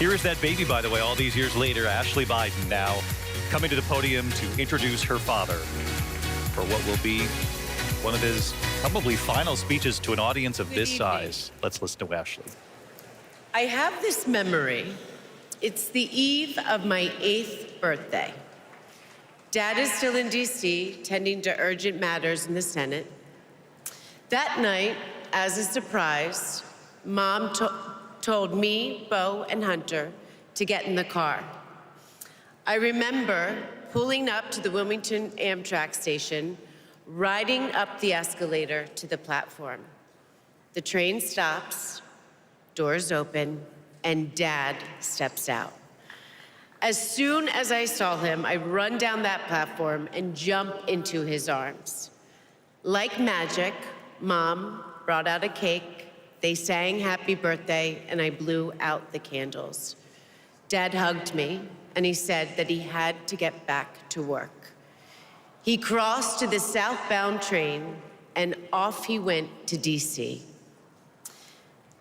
Here is that baby, by the way, all these years later, Ashley Biden, now coming to the podium to introduce her father for what will be one of his probably final speeches to an audience of this size. Let's listen to Ashley. I have this memory. It's the eve of my 8th birthday. Dad is still in D.C., tending to urgent matters in the Senate. That night, as a surprise, Mom told me, Bo, and Hunter to get in the car. I remember pulling up to the Wilmington Amtrak station, riding up the escalator to the platform. The train stops, doors open, and Dad steps out. As soon as I saw him, I run down that platform and jump into his arms. Like magic, Mom brought out a cake, they sang happy birthday, and I blew out the candles. Dad hugged me, and he said that he had to get back to work. He crossed to the southbound train, and off he went to D.C.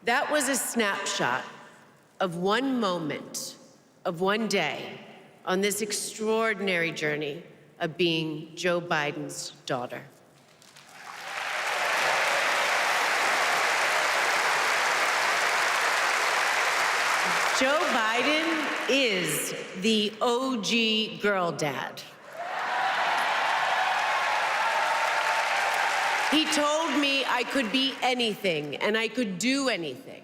That was a snapshot of one moment, of one day, on this extraordinary journey of being Joe Biden's daughter. Joe Biden is the OG girl dad. He told me I could be anything and I could do anything.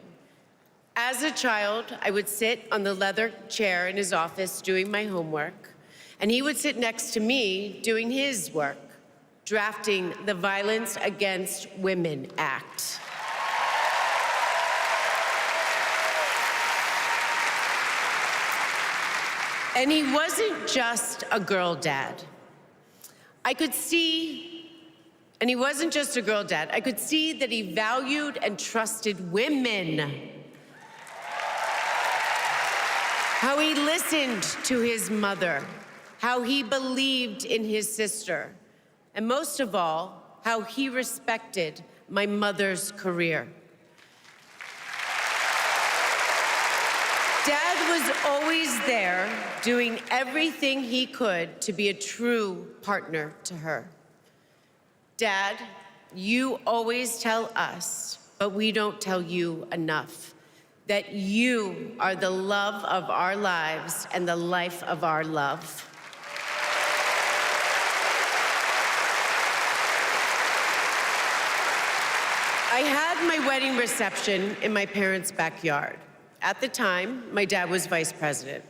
As a child, I would sit on the leather chair in his office doing my homework, and he would sit next to me doing his work, drafting the Violence Against Women Act. And he wasn't just a girl dad. I could see that he valued and trusted women. How he listened to his mother, how he believed in his sister, and most of all, how he respected my mother's career. Dad was always there, doing everything he could to be a true partner to her. Dad, you always tell us, but we don't tell you enough, that you are the love of our lives and the life of our love. I had my wedding reception in my parents' backyard. At the time, my dad was vice president.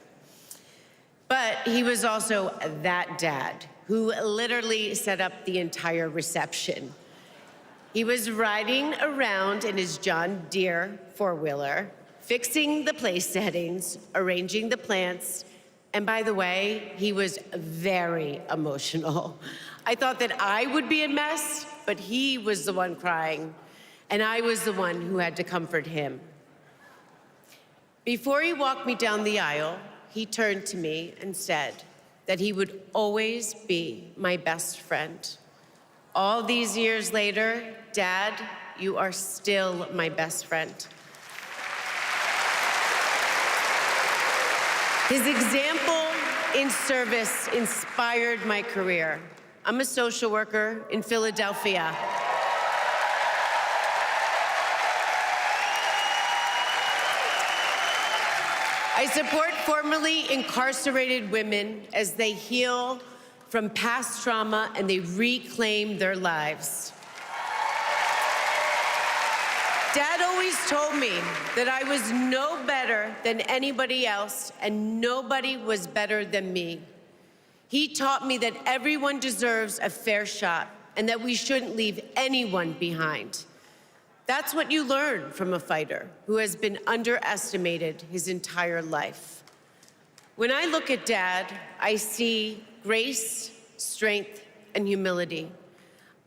But he was also that dad who literally set up the entire reception. He was riding around in his John Deere four-wheeler, fixing the place settings, arranging the plants, and by the way, he was very emotional. I thought that I would be a mess, but he was the one crying, and I was the one who had to comfort him. Before he walked me down the aisle, he turned to me and said that he would always be my best friend. All these years later, Dad, you are still my best friend. His example in service inspired my career. I'm a social worker in Philadelphia. I support formerly incarcerated women as they heal from past trauma and they reclaim their lives. Dad always told me that I was no better than anybody else and nobody was better than me. He taught me that everyone deserves a fair shot and that we shouldn't leave anyone behind. That's what you learn from a fighter who has been underestimated his entire life. When I look at Dad, I see grace, strength, and humility.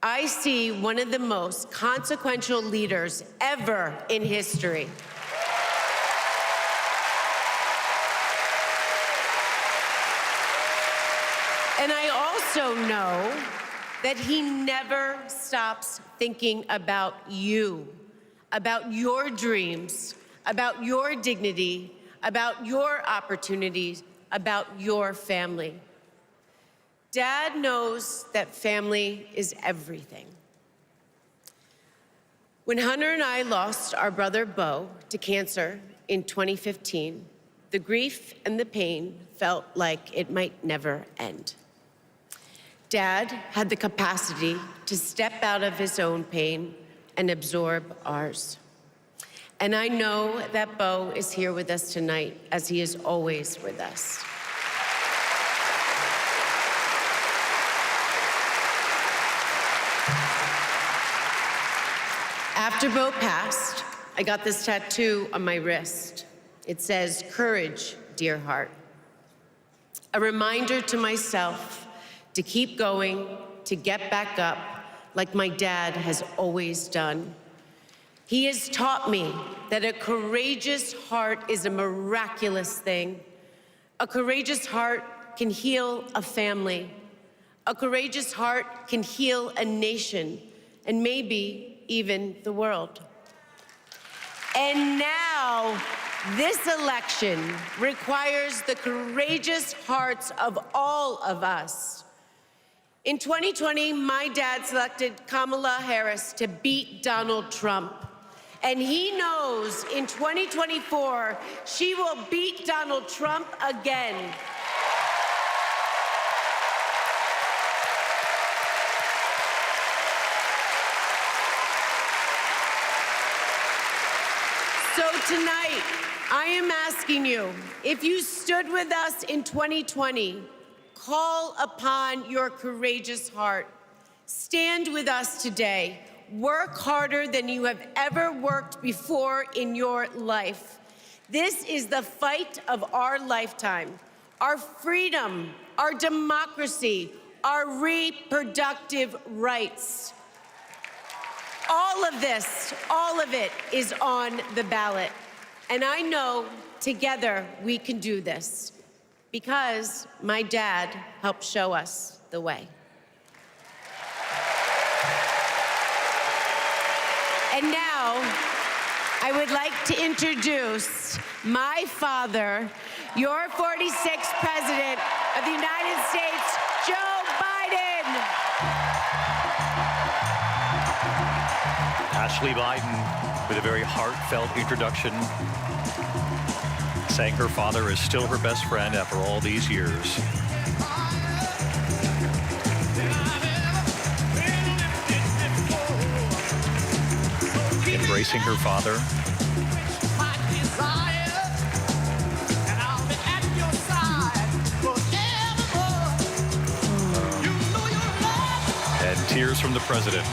I see one of the most consequential leaders ever in history. And I also know that he never stops thinking about you, about your dreams, about your dignity, about your opportunities, about your family. Dad knows that family is everything. When Hunter and I lost our brother Bo to cancer in 2015, the grief and the pain felt like it might never end. Dad had the capacity to step out of his own pain and absorb ours. And I know that Bo is here with us tonight, as he is always with us. After Bo passed, I got this tattoo on my wrist. It says, "Courage, dear heart." A reminder to myself to keep going, to get back up, like my dad has always done. He has taught me that a courageous heart is a miraculous thing. A courageous heart can heal a family. A courageous heart can heal a nation, and maybe even the world. And now, this election requires the courageous hearts of all of us. In 2020, my dad selected Kamala Harris to beat Donald Trump. And he knows in 2024, she will beat Donald Trump again. So tonight, I am asking you, if you stood with us in 2020, call upon your courageous heart. Stand with us today. Work harder than you have ever worked before in your life. This is the fight of our lifetime. Our freedom, our democracy, our reproductive rights. All of this, all of it is on the ballot. And I know together we can do this because my dad helped show us the way. And now, I would like to introduce my father, your 46th President of the United States, Joe Biden. Ashley Biden with a very heartfelt introduction, saying her father is still her best friend after all these years. Embracing her father. And tears from the president.